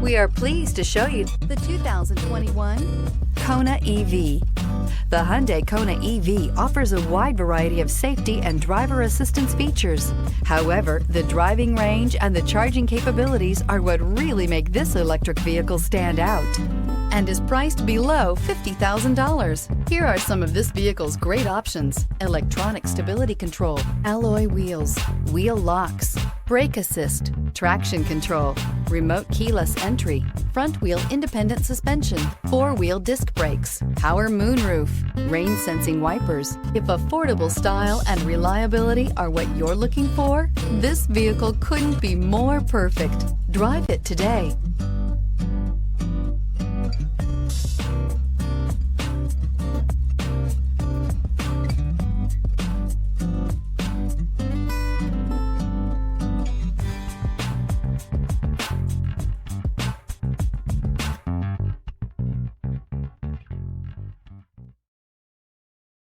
We are pleased to show you the 2021 Kona EV. The Hyundai Kona EV offers a wide variety of safety and driver assistance features. However, the driving range and the charging capabilities are what really make this electric vehicle stand out, and is priced below $50,000. Here are some of this vehicle's great options: electronic stability control, alloy wheels, wheel locks, brake assist, traction control, remote keyless entry, front wheel independent suspension, four-wheel disc brakes, power moonroof, rain sensing wipers. If affordable style and reliability are what you're looking for, this vehicle couldn't be more perfect. Drive it today.